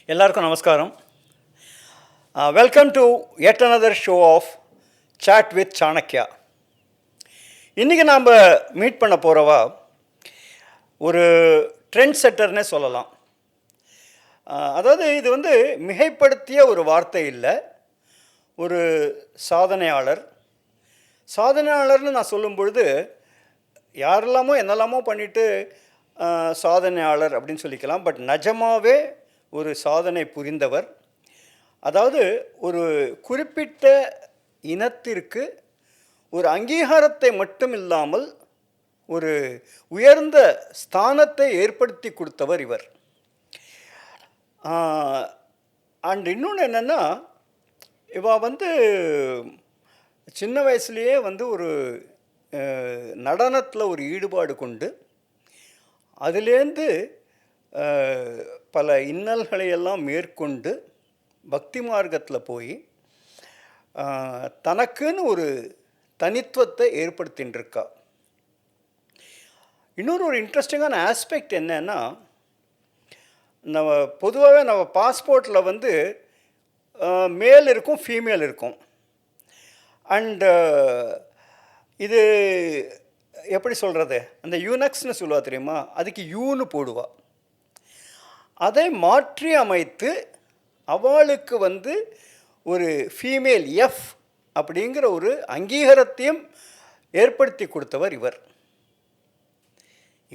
எல்லாருக்கும் நமஸ்காரம். Welcome to yet another show of chat with Chanakya. இன்றைக்கி நாம் மீட் பண்ண போகிறவா ஒரு ட்ரெண்ட் செட்டர்னே சொல்லலாம். அதாவது இது மிகைப்படுத்திய ஒரு வார்த்தை இல்லை, ஒரு சாதனையாளர். சாதனையாளர்னு நான் சொல்லும் பொழுது யாரெல்லாமோ என்னெல்லாமோ பண்ணிவிட்டு சாதனையாளர் அப்படின்னு சொல்லிக்கலாம். பட் நிஜமாகவே ஒரு சாதனை புரிந்தவர். அதாவது ஒரு குறிப்பிட்ட இனத்திற்கு ஒரு அங்கீகாரத்தை மட்டும் இல்லாமல் ஒரு உயர்ந்த ஸ்தானத்தை ஏற்படுத்தி கொடுத்தவர் இவர். அண்ட் இன்னொன்று என்னென்னா, இவ சின்ன வயசுலேயே ஒரு நடனத்தில் ஒரு ஈடுபாடு கொண்டு அதிலேருந்து பல இன்னல்களையெல்லாம் மேற்கொண்டு பக்தி மார்க்கத்தில் போய் தனக்குன்னு ஒரு தனித்துவத்தை ஏற்படுத்தின்றிருக்கா. இன்னொரு இன்ட்ரெஸ்டிங்கான ஆஸ்பெக்ட் என்னன்னா, நம்ம பொதுவாகவே நம்ம பாஸ்போர்ட்டில் மேல் இருக்கும், ஃபீமேல் இருக்கும். அண்டு இது எப்படி சொல்கிறது, அந்த யூனக்ஸ்னு சொல்லுவா தெரியுமா, அதுக்கு யூன்னு போடுவா. அதை மாற்றி அமைத்து அவளுக்கு ஒரு ஃபீமேல் எஃப் அப்படிங்கிற ஒரு அங்கீகாரத்தையும் ஏற்படுத்தி கொடுத்தவர் இவர்.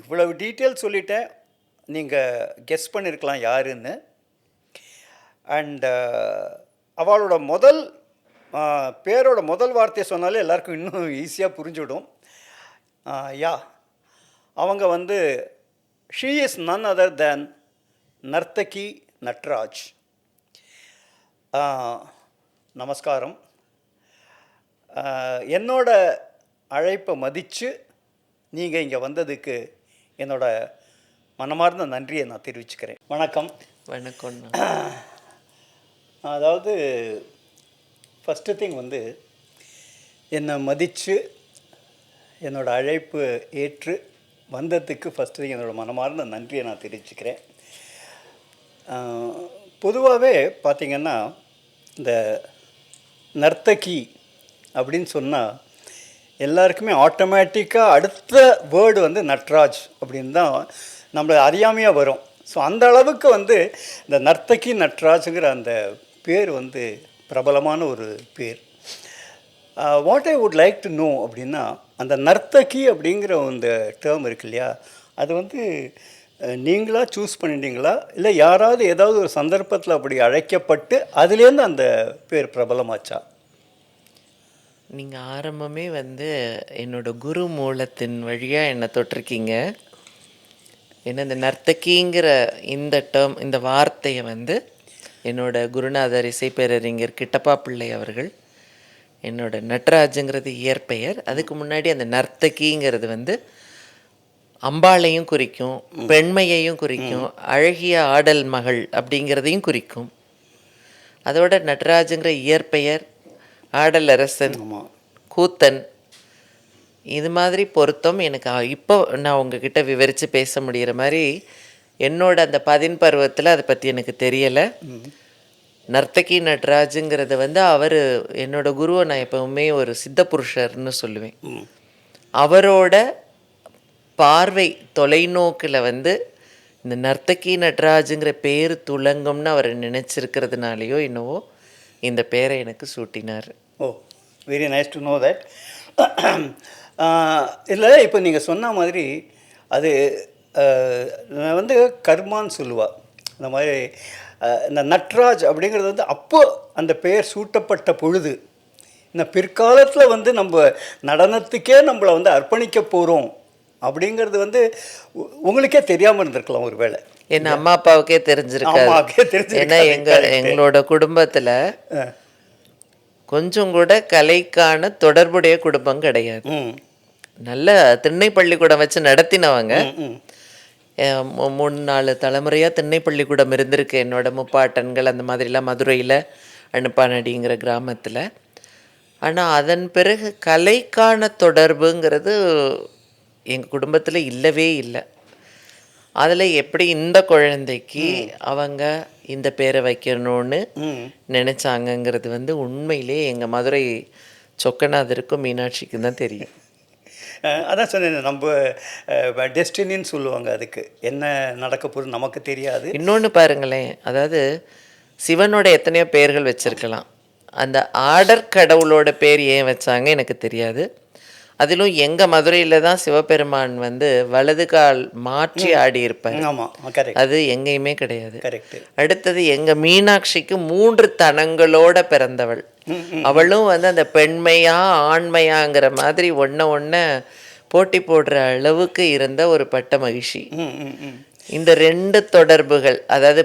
இவ்வளவு டீட்டெயில் சொல்லிட்டேன், நீங்கள் கெஸ் பண்ணியிருக்கலாம் யாருன்னு. அண்ட் அவளோட பேரோட முதல் வார்த்தையை சொன்னாலே எல்லாருக்கும் இன்னும் ஈஸியாக புரிஞ்சுவிடும். அவங்க she is none other than Narthaki Natraj. நமஸ்காரம். என்னோட அழைப்பை மதித்து நீங்கள் இங்கே வந்ததுக்கு என்னோட மனமார்ந்த நன்றியை நான் தெரிவிச்சுக்கிறேன். வணக்கம். வணக்கம். அதாவது ஃபஸ்ட்டு திங் என்னை மதித்து என்னோடய அழைப்பு ஏற்று வந்ததுக்கு ஃபஸ்ட்டு திங் என்னோடய மனமார்ந்த நன்றியை நான் தெரிவிச்சுக்கிறேன். பொதுவாகவே பார்த்திங்கன்னா, இந்த நர்த்தகி அப்படின்னு சொன்னால் எல்லாருக்குமே ஆட்டோமேட்டிக்காக அடுத்த வேர்டு நட்ராஜ் அப்படின்னு தான் நம்மளை அறியாமையாக வரும். ஸோ அந்த அளவுக்கு இந்த நர்த்தகி நட்ராஜுங்கிற அந்த பேர் பிரபலமான ஒரு பேர். What I would like to know அப்படின்னா, அந்த நர்த்தகி அப்படிங்கிற அந்த டேர்ம் இருக்கு இல்லையா, அது நீங்களாக சூஸ் பண்ணிட்டீங்களா, இல்லை யாராவது ஏதாவது ஒரு சந்தர்ப்பத்தில் அப்படி அழைக்கப்பட்டு அதுலேருந்து அந்த பேர் பிரபலமாச்சா? நீங்கள் ஆரம்பமே என்னோடய குரு மூலத்தின் வழியாக என்னை தொட்டிருக்கீங்க. ஏன்னா இந்த நர்த்தகிங்கிற இந்த டேர்ம், இந்த வார்த்தையை என்னோட குருநாதர் இசைப்பேரறிஞர் கிட்டப்பா பிள்ளை அவர்கள், என்னோட நட்ராஜுங்கிறது இயற்பெயர், அதுக்கு முன்னாடி அந்த நர்த்தகிங்கிறது அம்பாளையும் குறிக்கும், பெண்மையையும் குறிக்கும், அழகிய ஆடல் மகள் அப்படிங்கிறதையும் குறிக்கும். அதோட நட்ராஜுங்கிற இயற்பெயர் ஆடல் அரசன், கூத்தன், இது மாதிரி பொருத்தம் எனக்கு இப்போ நான் உங்ககிட்ட விவரித்து பேச முடிகிற மாதிரி என்னோட அந்த 10 பருவத்தில் அதை பற்றி எனக்கு தெரியலை. நர்த்தகி நட்ராஜுங்கிறத அவர் என்னோட குருவை நான் எப்பவுமே ஒரு சித்த புருஷர்னு சொல்லுவேன். அவரோட பார்வை தொலைநோக்கில் இந்த நர்த்தகி நட்ராஜுங்கிற பேர் துலங்கம்னு அவர் நினச்சிருக்கிறதுனாலையோ என்னவோ இந்த பேரை எனக்கு சூட்டினார். Oh, very nice to know that. இல்லை, இப்போ நீங்கள் சொன்ன மாதிரி அது கர்மான்னு சொல்லுவாள். அந்த மாதிரி இந்த நட்ராஜ் அப்படிங்கிறது அப்போ அந்த பெயர் சூட்டப்பட்ட பொழுது, இந்த பிற்காலத்தில் நம்ம நடனத்துக்கே நம்மளை அர்ப்பணிக்க போகிறோம் அப்படிங்கிறது உங்களுக்கே தெரியாமல் இருந்திருக்கலாம் ஒரு வேளை. என் அம்மா அப்பாவுக்கே தெரிஞ்சிருக்கு. ஏன்னா எங்களோட குடும்பத்தில் கொஞ்சம் கூட கலைக்கான தொடர்புடைய குடும்பம் கிடையாது. நல்ல திண்ணை பள்ளிக்கூடம் வச்சு நடத்தினவங்க. 3-4 தலைமுறையாக திண்ணை பள்ளிக்கூடம் இருந்திருக்கு. என்னோட முப்பாட்டன்கள் அந்த மாதிரிலாம் மதுரையில் அனுப்பானடிங்கிற கிராமத்தில். ஆனால் அதன் பிறகு கலைக்கான தொடர்புங்கிறது எங்கள் குடும்பத்தில் இல்லவே இல்லை. அதில் எப்படி இந்த குழந்தைக்கு அவங்க இந்த பேரை வைக்கணும்னு ம். நினச்சாங்கங்கிறது வந்து உண்மையிலே எங்கள் மதுரை சொக்கநாதருக்கும் மீனாட்சிக்கும் தான் தெரியும். அதான் சொன்னேன், நம்ம டெஸ்டினின்னு சொல்லுவாங்க. அதுக்கு என்ன நடக்க போகுது நமக்கு தெரியாது. இன்னொன்று பாருங்களேன், அதாவது சிவனோட எத்தனையோ பேர்கள் வச்சிருக்கலாம், அந்த ஆடர் கடவுளோட பேர் ஏன் வச்சாங்க எனக்கு தெரியாது. அதிலும் எங்கள் மதுரையில் தான் சிவபெருமான் வந்து வலது கால் மாற்றி ஆடி இருப்பார். ஆமாம், கரெக்ட். அது எங்கேயுமே கிடையாது. கரெக்ட். அடுத்தது எங்கள் மீனாட்சிக்கு 3 தனங்களோட பிறந்தவள். அவளும் வந்து அந்த பெண்மையா ஆண்மையாங்கிற மாதிரி ஒன்றை போட்டி போடுற அளவுக்கு இருந்த ஒரு பட்ட மகிழ்ச்சி. ம் ம் ம் இந்த 2 தொடர்புகள், அதாவது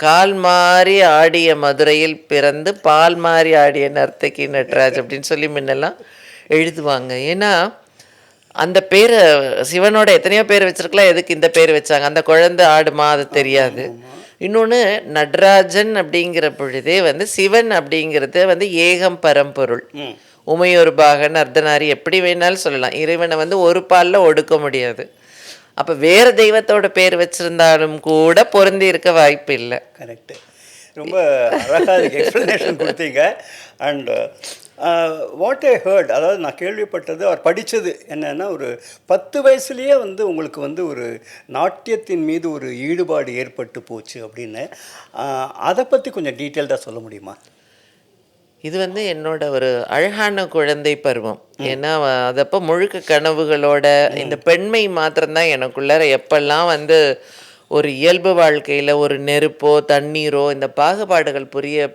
கால் மாறி ஆடிய மதுரையில் பிறந்து பால் மாறி ஆடிய நர்த்தகி நட்ராஜ் அப்படின்னு சொல்லி முன்னெல்லாம் எழுதுவாங்க. ஏன்னா அந்த பேரை சிவனோட எத்தனையோ பேர் வச்சிருக்கலாம், எதுக்கு இந்த பேர் வச்சாங்க? அந்த குழந்தை ஆடுமா அது தெரியாது. இன்னொன்று, நடராஜன் அப்படிங்கிற பொழுதே வந்து சிவன் அப்படிங்கிறது வந்து ஏகம் பரம்பொருள், உமையொரு பாகன் அர்த்தநாரி எப்படி வேணாலும் சொல்லலாம். இறைவனை வந்து ஒரு பாலில் ஒடுக்க முடியாது. அப்போ வேறு தெய்வத்தோட பேர் வச்சுருந்தாலும் கூட பொருந்தி இருக்க வாய்ப்பு இல்லை. கரெக்டு. ரொம்ப அழகாக அதுக்கு எக்ஸ்ப்ளனேஷன் கொடுத்தீங்க. அண்ட் வாட் ஐ ஹர்ட், அதாவது நான் கேள்விப்பட்டது, அவர் படித்தது என்னென்னா, ஒரு 10 வயசுலேயே வந்து உங்களுக்கு வந்து ஒரு நாட்டியத்தின் மீது ஒரு ஈடுபாடு ஏற்பட்டு போச்சு அப்படின்னு. அதை பற்றி கொஞ்சம் டீட்டெயில்டாக சொல்ல முடியுமா? இது வந்து என்னோட ஒரு அழகான குழந்தை பருவம். ஏன்னா அதப்போ முழுக்க கனவுகளோட இந்த பெண்மை மாத்திரம்தான் எனக்குள்ளார. எப்பெல்லாம் வந்து ஒரு இயல்பு வாழ்க்கையில் ஒரு நெருப்போ தண்ணீரோ இந்த பாகுபாடுகள் புரிய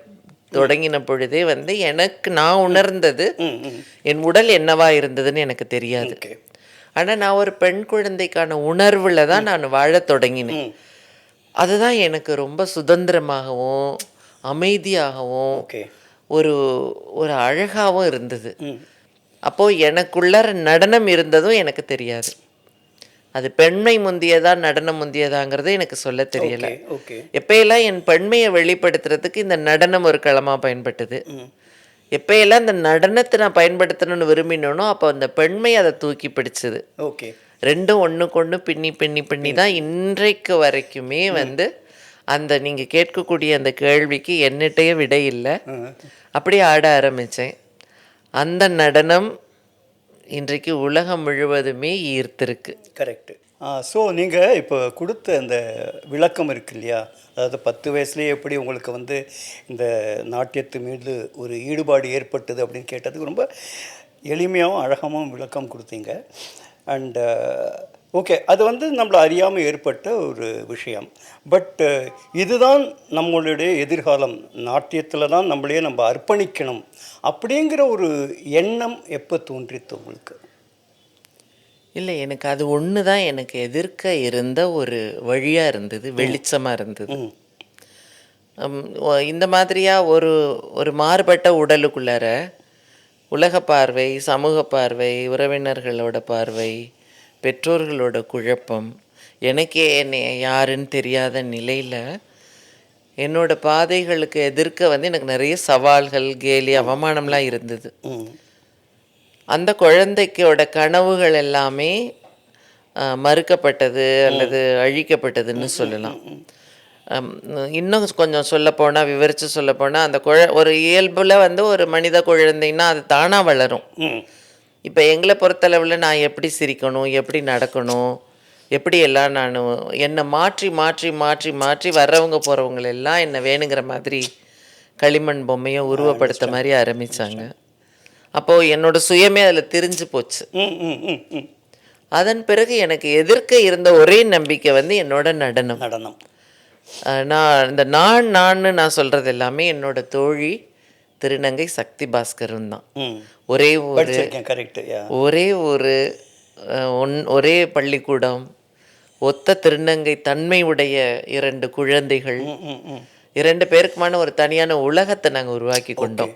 தொடங்கின பொழுதே வந்து எனக்கு நான் உணர்ந்தது என் உடல் என்னவா இருந்ததுன்னு எனக்கு தெரியாது. ஆனால் நான் ஒரு பெண் குழந்தைக்கான உணர்வில் தான் நான் வாழத் தொடங்கினேன். அதுதான் எனக்கு ரொம்ப சுதந்திரமாகவும் அமைதியாகவும் ஒரு ஒரு அழகாகவும் இருந்தது. அப்போது எனக்குள்ளார நடனம் இருந்ததும் எனக்கு தெரியாது. அது பெண்மை முந்தியதா நடனம் முந்தியதாங்கிறது எனக்கு சொல்ல தெரியலை. எப்பையெல்லாம் என் பெண்மையை வெளிப்படுத்துறதுக்கு இந்த நடனம் ஒரு களமாக பயன்பட்டது, எப்பையெல்லாம் இந்த நடனத்தை நான் பயன்படுத்தணும்னு விரும்பினோனோ அப்போ அந்த பெண்மை அதை தூக்கி பிடிச்சது. ரெண்டும் ஒன்றுக்கு ஒன்று பின்னி பின்னி பின்னி தான் இன்றைக்கு வரைக்குமே வந்து அந்த நீங்கள் கேட்கக்கூடிய அந்த கேள்விக்கு என்னிட்டையே விடை இல்லை. அப்படியே ஆட ஆரம்பித்தேன். அந்த நடனம் இன்றைக்கு உலகம் முழுவதுமே ஈர்த்திருக்கு. கரெக்டு. ஸோ நீங்கள் இப்போ கொடுத்த அந்த விளக்கம் இருக்கு இல்லையா, அதாவது 10 வயசுலேயே எப்படி உங்களுக்கு வந்து இந்த நாட்டியத்து மீது ஒரு ஈடுபாடு ஏற்பட்டது அப்படின்னு கேட்டதுக்கு ரொம்ப எளிமையாகவும் அழகாகவும் விளக்கம் கொடுத்தீங்க. அண்டு ஓகே, அது வந்து நம்மளை அறியாமல் ஏற்பட்ட ஒரு விஷயம். பட் இதுதான் நம்மளுடைய எதிர்காலம், நாட்டியத்தில் தான் நம்மளையே நம்ம அர்ப்பணிக்கணும் அப்படிங்கிற ஒரு எண்ணம் எப்போ தோன்றித்து உங்களுக்கு? இல்லை, எனக்கு அது ஒன்று தான் எனக்கு எதிர்க்க இருந்த ஒரு வழியாக இருந்தது, வெளிச்சமாக இருந்தது. இந்த மாதிரியாக ஒரு ஒரு மாறுபட்ட உடலுக்குள்ளார உலக பார்வை, சமூக பார்வை, உறவினர்களோட பார்வை, பெற்றோர்களோட குழப்பம், எனக்கே என்னை யாருன்னு தெரியாத நிலையில் என்னோட பாதைகளுக்கு எதிர்க்க வந்து எனக்கு நிறைய சவால்கள், கேலி, அவமானம்லாம் இருந்தது. அந்த குழந்தைக்கோட கனவுகள் எல்லாமே மறுக்கப்பட்டது அல்லது அழிக்கப்பட்டதுன்னு சொல்லலாம். இன்னும் கொஞ்சம் சொல்லப்போனால், விவரித்து சொல்லப்போனால், அந்த ஒரு இயல்பில் வந்து ஒரு மனித குழந்தைன்னா அது தானாக வளரும். இப்போ எங்களை பொறுத்தளவில் நான் எப்படி சிரிக்கணும், எப்படி நடக்கணும், எப்படி எல்லாம் நான் என்னை மாற்றி மாற்றி மாற்றி மாற்றி வர்றவங்க போகிறவங்களெல்லாம் என்னை வேணுங்கிற மாதிரி களிமண் பொம்மையை உருவப்படுத்த மாதிரி ஆரம்பித்தாங்க. அப்போது என்னோட சுயமே அதில் திரிஞ்சு போச்சு. அதன் பிறகு எனக்கு எதிர்க்க இருந்த ஒரே நம்பிக்கை வந்து என்னோட நடனம். நான் இந்த நான் சொல்கிறது எல்லாமே என்னோட தோழி திருநங்கை சக்தி பாஸ்கரும் தான். ஒரே பள்ளிக்கூடம், ஒத்த திருநங்கை தன்மை உடைய 2 குழந்தைகள், 2 பேருக்குமான ஒரு தனியான உலகத்தை நாங்கள் உருவாக்கி கொண்டோம்.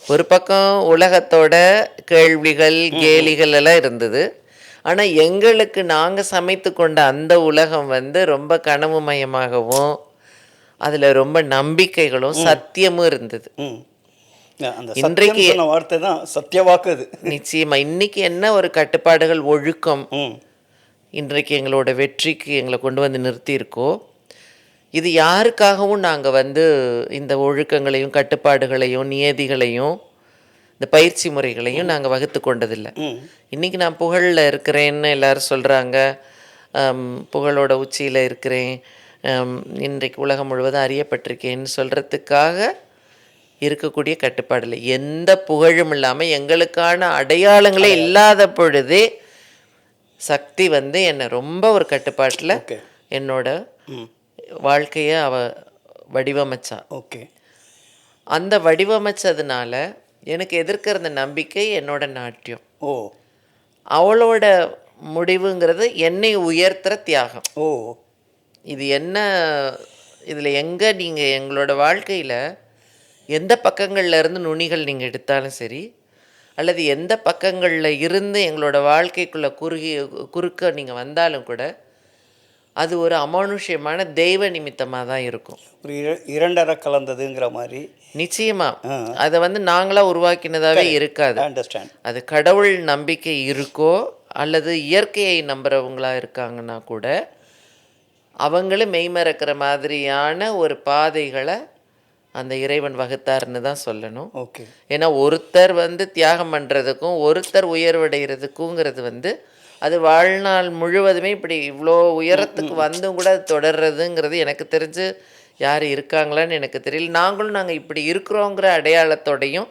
ஒரு பக்கம் உலகத்தோட கேள்விகள், கேலிகள் எல்லாம் இருந்தது. ஆனால் எங்களுக்கு நாங்கள் சமைத்து கொண்ட அந்த உலகம் வந்து ரொம்ப கனவு மயமாகவும் அதில் ரொம்ப நம்பிக்கைகளும் சத்தியமும் இருந்தது. இன்றைக்கு வார்த்தை தான் சத்தியவாக்குது. நிச்சயமா இன்னைக்கு என்ன ஒரு கட்டுப்பாடுகள், ஒழுக்கம் இன்றைக்கு எங்களோட வெற்றிக்கு எங்களை கொண்டு வந்து நிறுத்தி இருக்கோ, இது யாருக்காகவும் நாங்கள் வந்து இந்த ஒழுக்கங்களையும் கட்டுப்பாடுகளையும் நியதிகளையும் இந்த பயிற்சி முறைகளையும் நாங்கள் வகுத்து கொண்டதில்லை. இன்றைக்கி நான் புகழில் இருக்கிறேன்னு எல்லாரும் சொல்கிறாங்க, புகழோட உச்சியில் இருக்கிறேன், இன்றைக்கு உலகம் முழுவதும் அறியப்பட்டிருக்கேன்னு சொல்கிறதுக்காக இருக்கக்கூடிய கட்டுப்பாடு இல்லை. எந்த புகழும் இல்லாமல் எங்களுக்கான அடையாளங்களே இல்லாத பொழுதே சக்தி வந்து என்னை ரொம்ப ஒரு கட்டுப்பாட்டில் என்னோட வாழ்க்கையை வடிவமைச்சா. ஓகே. அந்த வடிவமைச்சதுனால எனக்கு எதிர்க்கிற அந்த நம்பிக்கை என்னோட நாட்டியம். ஓ. அவளோட முடிவுங்கிறது என்னை உயர்த்துற தியாகம். ஓ. இது என்ன, இதில் எங்கே நீங்கள் எங்களோட வாழ்க்கையில் எந்த பக்கங்களில் இருந்து நுனிகள் நீங்கள் எடுத்தாலும் சரி, அல்லது எந்த பக்கங்களில் இருந்து எங்களோட வாழ்க்கைக்குள்ளே குறுக்க நீங்கள் வந்தாலும் கூட அது ஒரு அமானுஷ்யமான தெய்வ நிமித்தமாக தான் இருக்கும். ஒரு இரண்டரை கலந்ததுங்கிற மாதிரி. நிச்சயமாக அதை வந்து நாங்களாக உருவாக்கினதாகவே இருக்காது. அது கடவுள் நம்பிக்கை இருக்கோ அல்லது இயற்கையை நம்புகிறவங்களா இருக்காங்கன்னா கூட அவங்களும் மெய்மறக்கிற மாதிரியான ஒரு பாதைகளை அந்த இறைவன் வகுத்தாருன்னு தான் சொல்லணும். ஓகே. ஏன்னா ஒருத்தர் வந்து தியாகம் பண்ணுறதுக்கும் ஒருத்தர் உயர்வடைகிறதுக்குங்கிறது வந்து அது வாழ்நாள் முழுவதுமே இப்படி இவ்வளோ உயரத்துக்கு வந்தும் கூட அது தொடர்றதுங்கிறது எனக்கு தெரிஞ்சு யார் இருக்காங்களான்னு எனக்கு தெரியல. நாங்கள் இப்படி இருக்கிறோங்கிற அடையாளத்தோடையும்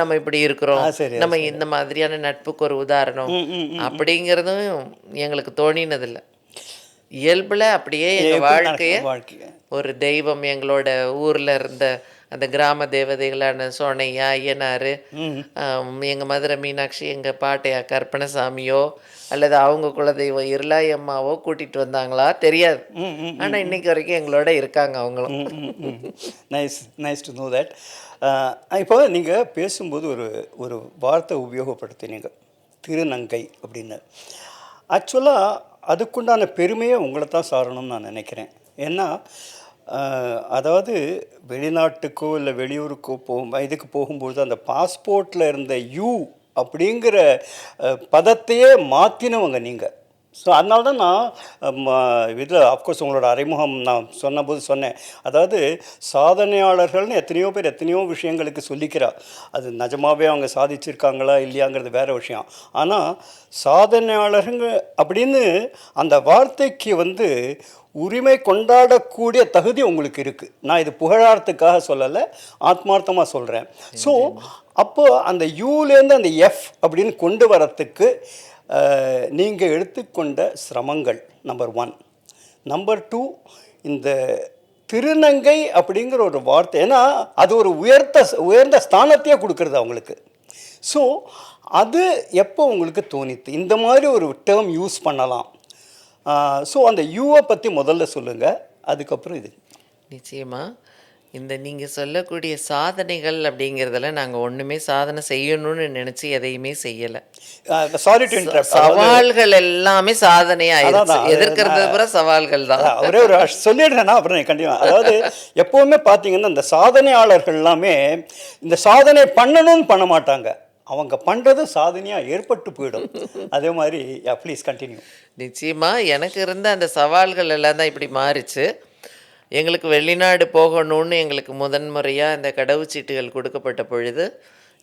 நம்ம இப்படி இருக்கிறோம், நம்ம இந்த மாதிரியான நட்புக்கு ஒரு உதாரணம் அப்படிங்கிறதும் எங்களுக்கு தோணினதில்லை. இயல்பில் அப்படியே எங்கள் வாழ்க்கையை ஒரு தெய்வம், எங்களோட ஊரில் இருந்த அந்த கிராம தேவதைகளான சோனையா, ஐயனார், எங்கள் மதுரை மீனாட்சி, எங்கள் பாட்டையா கற்பனசாமியோ அல்லது அவங்க குலதெய்வம் இருளாய் அம்மாவோ கூட்டிகிட்டு வந்தாங்களா தெரியாது. ஆனால் இன்னைக்கு வரைக்கும் எங்களோட இருக்காங்க அவங்களும். Nice to know that. இப்போ நீங்கள் பேசும்போது ஒரு வார்த்தை உபயோகப்படுத்தினீங்க, திருநங்கை அப்படின்னு. ஆக்சுவலாக அதுக்குண்டான பெருமையை உங்களை தான் சாரணும்னு நான் நினைக்கிறேன். ஏன்னா அதாவது வெளிநாட்டுக்கோ இல்லை வெளியூருக்கோ இதுக்கு போகும்போது அந்த பாஸ்போர்ட்டில் இருந்த யூ அப்படிங்கிற பதத்தையே மாற்றினவங்க நீங்கள். ஸோ அதனால தான் நான் இதில் ஆஃப்கோர்ஸ் உங்களோட அறிமுகம் நான் சொன்னபோது சொன்னேன். அதாவது சாதனையாளர்கள்னு எத்தனையோ பேர் எத்தனையோ விஷயங்களுக்கு சொல்லிக்கிறா. அது நிஜமாகவே அவங்க சாதிச்சிருக்காங்களா இல்லையாங்கிறது வேறு விஷயம். ஆனால் சாதனையாளருங்க அப்படின்னு அந்த வார்த்தைக்கு வந்து உரிமை கொண்டாடக்கூடிய தகுதி உங்களுக்கு இருக்குது. நான் இது புகழாரத்துக்காக சொல்லலை, ஆத்மார்த்தமாக சொல்கிறேன். ஸோ அப்போது அந்த யூலேருந்து அந்த எஃப் அப்படின்னு கொண்டு வரத்துக்கு நீங்கள் எடுத்துக்கொண்ட சிரமங்கள் நம்பர் 1. நம்பர் 2, இந்த திருநங்கை அப்படிங்கிற ஒரு வார்த்தை, ஏன்னா அது ஒரு உயர்ந்த ஸ்தானத்தையே கொடுக்குறது அவங்களுக்கு. ஸோ அது எப்போ உங்களுக்கு தோணித்து இந்த மாதிரி ஒரு டேர்ம் யூஸ் பண்ணலாம்? ஸோ அந்த யூவை பற்றி முதல்ல சொல்லுங்கள், அதுக்கப்புறம் இது. நிச்சயமாக இந்த நீங்கள் சொல்லக்கூடிய சாதனைகள் அப்படிங்கிறதெல்லாம் நாங்கள் ஒன்றுமே சாதனை செய்யணும்னு நினச்சி எதையுமே செய்யலை. சவால்கள் எல்லாமே சாதனையாக எதிர்க்கிறது கூட சவால்கள் தான். ஒரே ஒரு சொல்லிடுறேன்னா அப்புறம் கண்டிப்பாக. அதாவது எப்போவுமே பார்த்தீங்கன்னா இந்த சாதனையாளர்கள் எல்லாமே இந்த சாதனை பண்ணணும்னு பண்ண மாட்டாங்க, அவங்க பண்ணுறது சாதனையாக ஏற்பட்டு போயிடும். அதே மாதிரி ப்ளீஸ் கண்டினியூ. நிச்சயமாக எனக்கு இருந்த அந்த சவால்கள் எல்லாம் தான் இப்படி மாறிச்சு. எங்களுக்கு வெளிநாடு போகணும்னு எங்களுக்கு முதன்முறையாக இந்த கடவுச்சீட்டுகள் கொடுக்கப்பட்ட பொழுது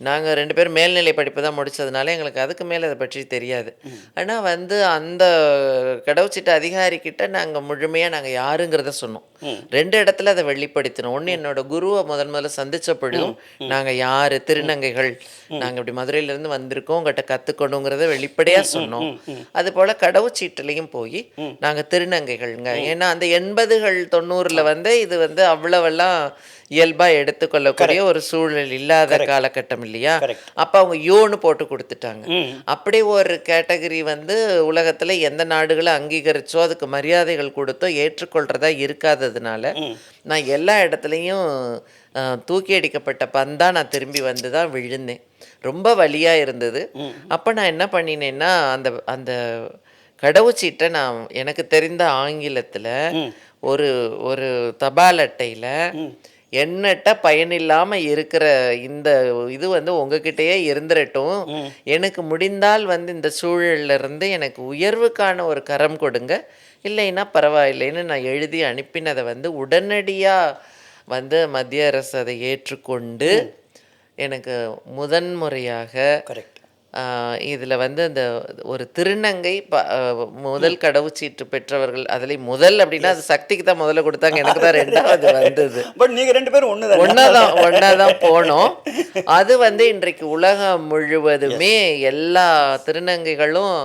நாங்கள் 2 பேரும் மேல்நிலை படிப்பு தான் முடித்ததுனால எங்களுக்கு அதுக்கு மேலே அதை பற்றி தெரியாது. ஆனால் வந்து அந்த கடவுச்சீட்டு அதிகாரிக்கிட்ட நாங்கள் முழுமையாக நாங்கள் யாருங்கிறத சொன்னோம். 2 இடத்துல அதை வெளிப்படுத்தினோம். ஒன்று என்னோட குருவை முதல்ல சந்தித்த பொழுதும் நாங்கள் யார் திருநங்கைகள், நாங்கள் இப்படி மதுரையிலேருந்து வந்திருக்கோம், உங்கள்கிட்ட கற்றுக்கணுங்கிறத வெளிப்படையாக சொன்னோம். அதுபோல் கடவுச்சீட்டுலேயும் போய் நாங்கள் திருநங்கைகள்ங்க, ஏன்னா அந்த 80கள் 90ல் வந்து இது வந்து அவ்வளவெல்லாம் இயல்பாக எடுத்துக்கொள்ளக்கூடிய ஒரு சூழல் இல்லாத காலகட்டம் இல்லையா? அப்போ அவங்க யோன்னு போட்டு கொடுத்துட்டாங்க. அப்படி ஒரு கேட்டகரி வந்து உலகத்தில் எந்த நாடுகளை அங்கீகரிச்சோ அதுக்கு மரியாதைகள் கொடுத்தோ ஏற்றுக்கொள்றதா இருக்காததுனால நான் எல்லா இடத்துலையும் தூக்கி அடிக்கப்பட்ட பந்தா நான் திரும்பி வந்து தான் விழுந்தேன். ரொம்ப வலியாக இருந்தது. அப்போ நான் என்ன பண்ணினேன்னா அந்த அந்த கடவுச்சீட்டை நான் எனக்கு தெரிந்த ஆங்கிலத்தில் ஒரு தபால் அட்டையில் எண்ணற்ற பயனில்லாமல் இருக்கிற இந்த இது வந்து உங்ககிட்டயே இருந்துடட்டும். எனக்கு முடிந்தால் வந்து இந்த சூழல்ல இருந்து எனக்கு உயர்வுக்கான ஒரு கரம் கொடுங்க. இல்லைன்னா பரவாயில்லைன்னு நான் எழுதி அனுப்பினதை வந்து உடனடியாக வந்து மத்திய அரசு அதை ஏற்றுக்கொண்டு எனக்கு முதன்முறையாக கரெக்ட். இதில் வந்து அந்த ஒரு திருநங்கை முதல் கடவுச்சீட்டு பெற்றவர்கள் அதில் முதல் அப்படின்னா அது சக்திக்கு தான் முதல்ல கொடுத்தாங்க, எனக்கு தான் ரெண்டாவது வந்தது. பட் நீங்கள் 2 பேரும் ஒன்றா தான் போனோம். அது வந்து இன்றைக்கு உலகம் முழுவதுமே எல்லா திருநங்கைகளும்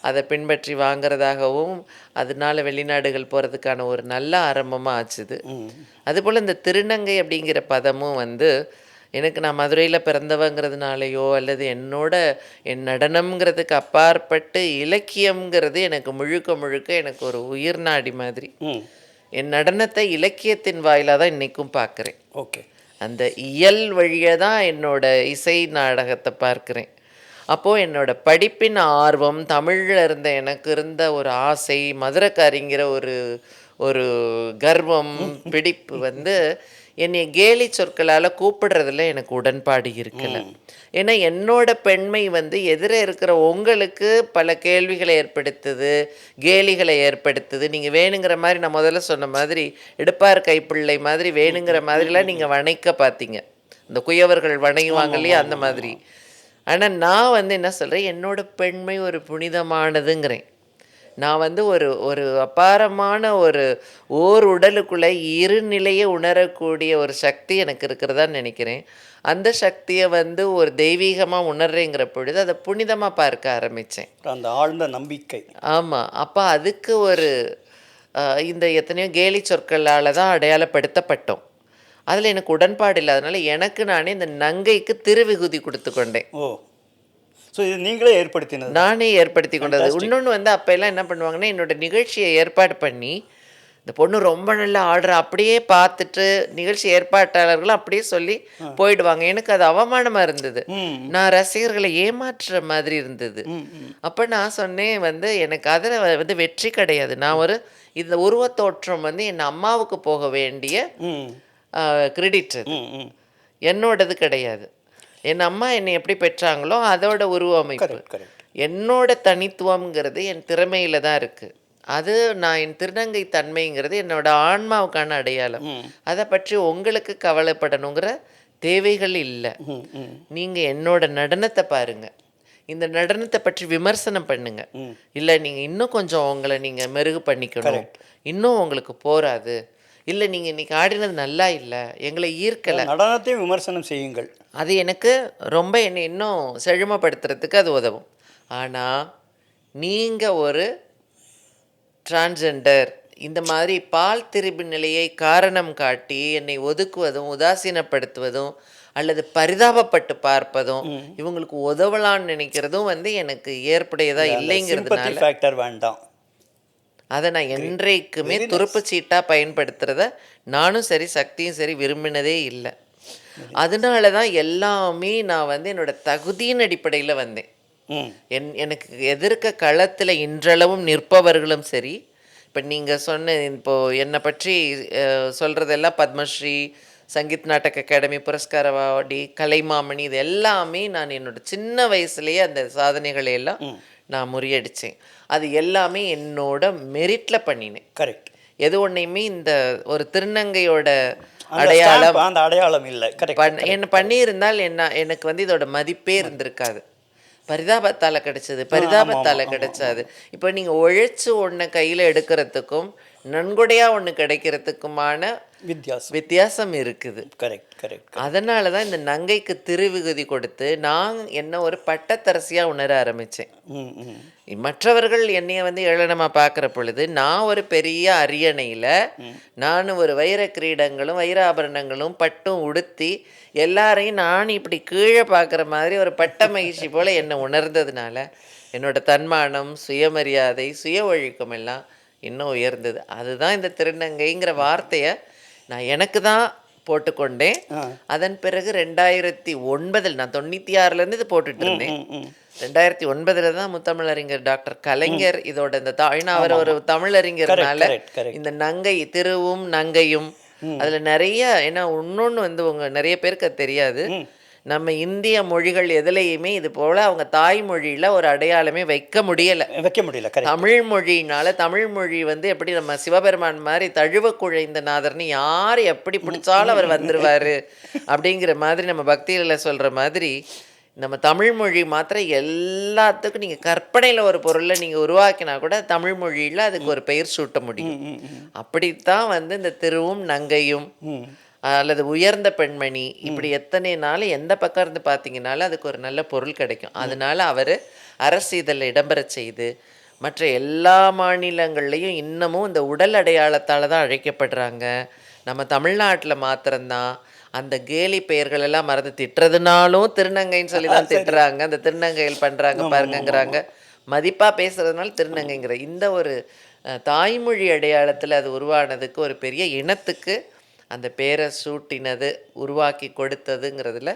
அதை பின்பற்றி வாங்கிறதாகவும் அதனால வெளிநாடுகள் போகிறதுக்கான ஒரு நல்ல ஆரம்பமாக ஆச்சுது. அதுபோல் இந்த திருநங்கை அப்படிங்கிற பதமும் வந்து எனக்கு நான் மதுரையில் பிறந்தவங்கிறதுனாலையோ அல்லது என் நடனம்ங்கிறதுக்கு அப்பாற்பட்டு இலக்கியம்ங்கிறது எனக்கு முழுக்க முழுக்க எனக்கு ஒரு உயிர் நாடி மாதிரி. என் நடனத்தை இலக்கியத்தின் வாயிலாக தான் இன்றைக்கும் பார்க்குறேன். ஓகே. அந்த இயல் வழியாக தான் என்னோட இசை நாடகத்தை பார்க்குறேன். அப்போது என்னோட படிப்பின் ஆர்வம், தமிழில் இருந்த எனக்கு இருந்த ஒரு ஆசை, மதுரைக்காரிங்கிற ஒரு கர்வம், பிடிப்பு வந்து என்னை கேலி சொற்களால் கூப்பிடுறதுல எனக்கு உடன்பாடு இருக்கலை. ஏன்னா என்னோட பெண்மை வந்து எதிர இருக்கிற உங்களுக்கு பல கேள்விகளை ஏற்படுத்துது, கேலிகளை ஏற்படுத்துது. நீங்கள் வேணுங்கிற மாதிரி நான் முதல்ல சொன்ன மாதிரி எடுப்பார் கைப்பிள்ளை மாதிரி வேணுங்கிற மாதிரிலாம் நீங்கள் வணைக்க பார்த்தீங்க, இந்த குயவர்கள் வணைவாங்க இல்லையா, அந்த மாதிரி. ஆனால் நான் வந்து என்ன சொல்கிறேன், என்னோட பெண்மை ஒரு புனிதமானதுங்கிறேன். நான் வந்து ஒரு அபாரமான ஓர் உடலுக்குள்ளே இரு நிலையை உணரக்கூடிய ஒரு சக்தி எனக்கு இருக்கிறதா நினைக்கிறேன். அந்த சக்தியை வந்து ஒரு தெய்வீகமாக உணர்றேங்கிற பொழுது அதை புனிதமாக பார்க்க ஆரம்பித்தேன். அந்த ஆழ்ந்த நம்பிக்கை. ஆமாம். அப்போ அதுக்கு இந்த எத்தனையோ கேலி சொற்களால் தான் அடையாளப்படுத்தப்பட்டோம். அதில் எனக்கு உடன்பாடு இல்லாதனால எனக்கு நானே இந்த நங்கைக்கு திருவிகுதி கொடுத்து கொண்டேன். ஓ, ஸோ இது நீங்களே ஏற்படுத்தினது? நானே ஏற்படுத்தி கொண்டது. இன்னொன்று வந்து அப்போ எல்லாம் என்ன பண்ணுவாங்கன்னா, என்னோட நிகழ்ச்சியை ஏற்பாடு பண்ணி இந்த பொண்ணு ரொம்ப நல்லா ஆடுற அப்படியே பார்த்துட்டு நிகழ்ச்சி ஏற்பாட்டாளர்களும் அப்படியே சொல்லி போயிடுவாங்க. எனக்கு அது அவமானமாக இருந்தது. நான் ரசிகர்களை ஏமாற்றுற மாதிரி இருந்தது. அப்போ நான் சொன்னேன் வந்து எனக்கு அதில் வந்து வெற்றி கிடையாது. நான் இந்த உருவத்தோற்றம் வந்து என் அம்மாவுக்கு போக வேண்டிய கிரெடிட், என்னோடது கிடையாது. என் அம்மா என்னை எப்படி பெற்றாங்களோ அதோட உருவமைப்பு. என்னோட தனித்துவம்ங்கிறது என் திறமையில தான் இருக்குது. அது நான் என் திருநங்கை தன்மைங்கிறது என்னோட ஆன்மாவுக்கான அடையாளம். அதை பற்றி உங்களுக்கு கவலைப்படணுங்கிற தேவைகள் இல்லை. நீங்கள் என்னோட நடனத்தை பாருங்க, இந்த நடனத்தை பற்றி விமர்சனம் பண்ணுங்க. இல்லை நீங்கள் இன்னும் கொஞ்சம் உங்களை நீங்கள் மெருகு பண்ணிக்கணும், இன்னும் உங்களுக்கு போராது, இல்லை நீங்கள் இன்னைக்கு ஆடினது நல்லா இல்லை, எங்களை ஈர்க்கலை, நடனத்தையும் விமர்சனம் செய்யுங்கள். அது எனக்கு ரொம்ப என்னை இன்னும் செழுமைப்படுத்துறதுக்கு அது உதவும். ஆனால் நீங்கள் ஒரு டிரான்ஸ்ஜெண்டர் இந்த மாதிரி பால் திரிபு நிலையை காரணம் காட்டி என்னை ஒதுக்குவதும் உதாசீனப்படுத்துவதும் அல்லது பரிதாபப்பட்டு பார்ப்பதும் இவங்களுக்கு உதவலான்னு நினைக்கிறதும் வந்து எனக்கு ஏற்புடையதா இல்லைங்கிறதுனால வேண்டாம். அதை நான் என்றைக்குமே துருப்பு சீட்டாக பயன்படுத்துகிறத நானும் சரி சக்தியும் சரி விரும்பினதே இல்லை. அதனால தான் எல்லாமே நான் வந்து என்னோட தகுதியின் அடிப்படையில் வந்தேன். எனக்கு எதிர்க்க களத்தில் இன்றளவும் நிற்பவர்களும் சரி, இப்போ நீங்கள் இப்போது என்னை பற்றி சொல்கிறதெல்லாம் பத்மஸ்ரீ, சங்கீத் நாடக அகாடமி புரஸ்கார அவார்டி, கலைமாமணி, இது எல்லாமே நான் என்னோட சின்ன வயசுலேயே அந்த சாதனைகளை எல்லாம் நான் முறியடித்தேன். அது எல்லாமே என்னோட மெரிட்டில் பண்ணினேன். கரெக்ட். எது ஒன்றையுமே இந்த ஒரு திருநங்கையோட அடையாளம் அந்த அடையாளம் இல்லை. என்ன பண்ணியிருந்தால் எனக்கு வந்து இதோட மதிப்பே இருந்திருக்காது. பரிதாபத்தால் கிடைச்சது. இப்போ நீங்கள் உழைச்சி ஒன்றை கையில் எடுக்கிறதுக்கும் நன்கொடையாக ஒன்று கிடைக்கிறதுக்குமான வித்தியாசம் இருக்குது. கரெக்ட். அதனால தான் இந்த நங்கைக்கு திருவிகுதி கொடுத்து நான் என்ன ஒரு பட்டத்தரசியாக உணர ஆரம்பித்தேன். மற்றவர்கள் என்னைய வந்து ஏளனமாக பார்க்குற பொழுது நான் ஒரு பெரிய அரியணையில் நான் ஒரு வைர கிரீடங்களும் வைராபரணங்களும் பட்டும் உடுத்தி எல்லாரையும் நான் இப்படி கீழே பார்க்குற மாதிரி ஒரு பட்ட மகிழ்ச்சி போல் என்னை உணர்ந்ததுனால என்னோட தன்மானம், சுயமரியாதை, சுய ஒழுக்கம் எல்லாம் இன்னும் உயர்ந்தது. அதுதான் இந்த திருநங்கைங்கிற வார்த்தையை நான் எனக்கு தான் போட்டுக்கொண்டேன். அதன் பிறகு 2009 நான் 96லேருந்து இது போட்டுட்டு இருந்தேன். 2009 தான் முத்தமிழறிஞர் டாக்டர் கலைஞர் இதோட இந்த அவர் ஒரு தமிழறிஞர்னால இந்த நங்கை திருவும் நங்கையும் அதில் நிறைய ஏன்னா இன்னொன்று வந்து நிறைய பேருக்கு அது தெரியாது. நம்ம இந்திய மொழிகள் எதுலேயுமே இது போல் அவங்க தாய்மொழியில் ஒரு அடையாளமே வைக்க முடியலை. வைக்க முடியல. தமிழ் மொழினால தமிழ் மொழி வந்து எப்படி நம்ம சிவபெருமான் மாதிரி தழுவ குழைந்த நாதர்னு யார் எப்படி பிடிச்சாலும் அவர் வந்துருவார் அப்படிங்கிற மாதிரி நம்ம பக்தியில் சொல்கிற மாதிரி நம்ம தமிழ் மொழி மாத்திரம் எல்லாத்துக்கும் நீங்கள் கற்பனையில் ஒரு பொருளை நீங்கள் உருவாக்கினா கூட தமிழ் மொழியில் அதுக்கு ஒரு பெயர் சூட்ட முடியும். அப்படித்தான் வந்து இந்த திருவும் நங்கையும் அல்லது உயர்ந்த பெண்மணி இப்படி எத்தனை நாள் எந்த பக்கம் இருந்து பார்த்தீங்கன்னாலும் அதுக்கு ஒரு நல்ல பொருள் கிடைக்கும். அதனால அவர் அரசு இதழில் இடம்பெற செய்து மற்ற எல்லா மாநிலங்கள்லேயும் இன்னமும் இந்த உடல் அடையாளத்தால் தான் அழைக்கப்படுறாங்க. நம்ம தமிழ்நாட்டில் மாத்திரம்தான் அந்த கேலி பெயர்கள் எல்லாம் மறந்து திட்டுறதுனாலும் திருநங்கைன்னு சொல்லி தான் திட்டுறாங்க. அந்த திருநங்கைகள் பண்ணுறாங்க பாருங்கங்கிறாங்க. மதிப்பாக பேசுகிறதுனால திருநங்கைங்கிற இந்த ஒரு தாய்மொழி அடையாளத்தில் அது உருவானதுக்கு ஒரு பெரிய இனத்துக்கு அந்த பேரை சூட்டினது உருவாக்கி கொடுத்ததுங்கிறதுல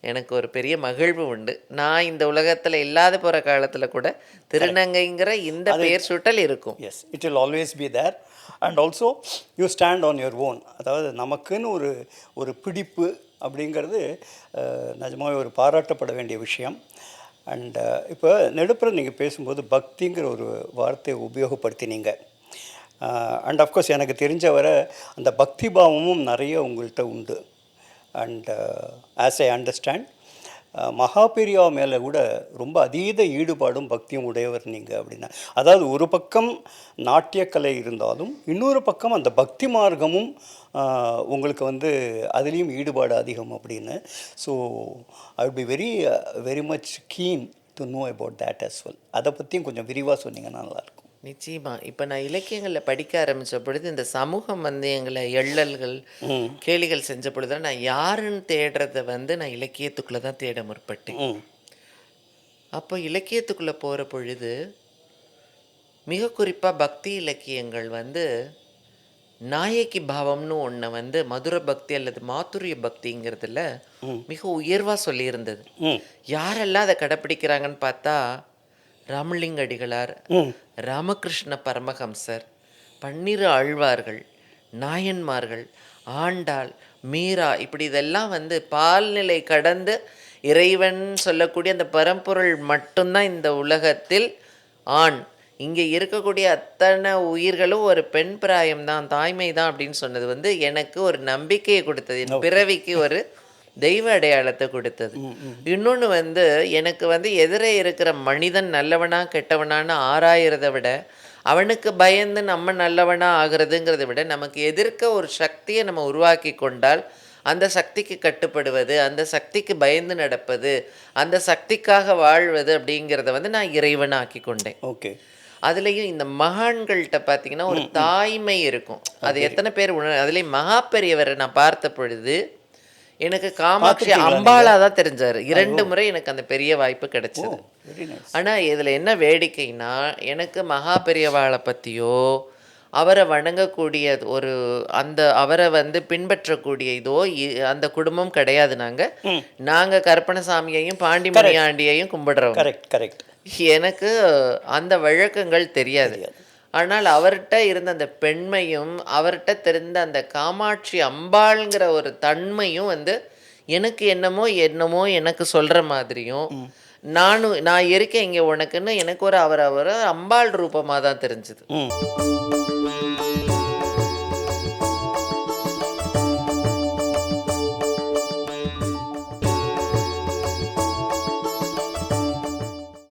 எனக்கு ஒரு பெரிய மகிழ்வு உண்டு. நான் இந்த உலகத்தில் இல்லாத போகிற காலத்தில் கூட திருநங்கைங்கிற இந்த பெயர் சூட்டல் இருக்கும். Yes, it will always be there. And also you stand on your own. அதாவது நமக்குன்னு ஒரு பிடிப்பு அப்படிங்கிறது நிஜமாகவே ஒரு பாராட்டப்பட வேண்டிய விஷயம். அண்ட் இப்போ நெடுப்புற நீங்கள் பேசும்போது பக்திங்கிற ஒரு வார்த்தையை உபயோகப்படுத்தினீங்க. அண்ட் அஃப்கோர்ஸ் எனக்கு தெரிஞ்ச வரை அந்த பக்தி பாவமும் நிறைய உங்கள்கிட்ட உண்டு. அண்ட் ஆஸ் ஐ அண்டர்ஸ்டாண்ட் மகாபெரியா மேலே கூட ரொம்ப அதீத ஈடுபாடும் பக்தியும் உடையவர் நீங்கள் அப்படின்னா. அதாவது ஒரு பக்கம் நாட்டியக்கலை இருந்தாலும் இன்னொரு பக்கம் அந்த பக்தி மார்க்கமும் உங்களுக்கு வந்து அதுலேயும் ஈடுபாடு அதிகம் அப்படின்னு. So I would be very much keen to know about that as well. அதை பற்றியும் கொஞ்சம் விரிவாக சொன்னீங்கன்னா நல்லாயிருக்கும். நிச்சயமாக. இப்போ நான் இலக்கியங்களில் படிக்க ஆரம்பித்த பொழுது இந்த சமூகம் வந்து எங்களை எள்ளல்கள் கேலிகள் செஞ்ச பொழுது நான் யாருன்னு தேடுறத வந்து நான் இலக்கியத்துக்குள்ளே தான் தேட முற்பட்டேன். அப்போ இலக்கியத்துக்குள்ளே போகிற பொழுது மிக குறிப்பாக பக்தி இலக்கியங்கள் வந்து நாயகி பாவம்னு ஒன்றை வந்து மதுர பக்தி அல்லது மாதுரிய பக்திங்கிறதுல மிக உயர்வாக சொல்லியிருந்தது. யாரெல்லாம் அதை கடைப்பிடிக்கிறாங்கன்னு பார்த்தா ராமலிங்க அடிகளார், ராமகிருஷ்ண பரமஹம்சர், பன்னிரு ஆழ்வார்கள், நாயன்மார்கள், ஆண்டாள், மீரா இப்படி இதெல்லாம் வந்து பால்நிலை கடந்து இறைவன் சொல்லக்கூடிய அந்த பரம்பொருள் மட்டும்தான் இந்த உலகத்தில் ஆண். இங்கே இருக்கக்கூடிய அத்தனை உயிர்களும் ஒரு பெண் பிராயம்தான், தாய்மை தான் அப்படின்னு சொன்னது வந்து எனக்கு ஒரு நம்பிக்கையை கொடுத்தது. என் பிறவிக்கு ஒரு தெய்வ அடையாளத்தை கொடுத்தது. இன்னொன்று வந்து எனக்கு வந்து எதிரே இருக்கிற மனிதன் நல்லவனா கெட்டவனான்னு ஆராயிறதை விட அவனுக்கு பயந்து நம்ம நல்லவனா ஆகிறதுங்கிறத விட நமக்கு எதிர்க்க ஒரு சக்தியை நம்ம உருவாக்கி கொண்டால் அந்த சக்திக்கு கட்டுப்படுவது, அந்த சக்திக்கு பயந்து நடப்பது, அந்த சக்திக்காக வாழ்வது அப்படிங்கிறத வந்து நான் இறைவனாக்கி கொண்டேன். ஓகே. அதுலேயும் இந்த மகான்கள்கிட்ட பார்த்தீங்கன்னா ஒரு தாய்மை இருக்கும். அது எத்தனை பேர் அதுலேயும் மகா பெரியவரை நான் பார்த்த பொழுது எனக்கு காமாட்சி அம்பாளா தான் தெரிஞ்சார். 2 முறை எனக்கு அந்த பெரிய வாய்ப்பு கிடைச்சது. ஆனால் இதில் என்ன வேடிக்கைன்னா எனக்கு மகா பெரியவாளை பற்றியோ அவரை வணங்கக்கூடிய ஒரு அவரை வந்து பின்பற்றக்கூடிய இதோ அந்த குடும்பம் கிடையாது. நாங்கள் கருப்பணசாமியையும் பாண்டிமணி ஆண்டியையும் கும்பிடுறோம். கரெக்ட். எனக்கு அந்த வழக்கங்கள் தெரியாது. ஆனால் அவர்கிட்ட இருந்த அந்த பெண்மையும் அவர்கிட்ட தெரிந்த அந்த காமாட்சி அம்பாள்ங்கிற ஒரு தன்மையும் வந்து எனக்கு என்னமோ எனக்கு சொல்கிற மாதிரியும் நான் இருக்கேன் இங்கே உனக்குன்னு எனக்கு ஒரு அவர் அம்பாள் ரூபமாக தான் தெரிஞ்சுது.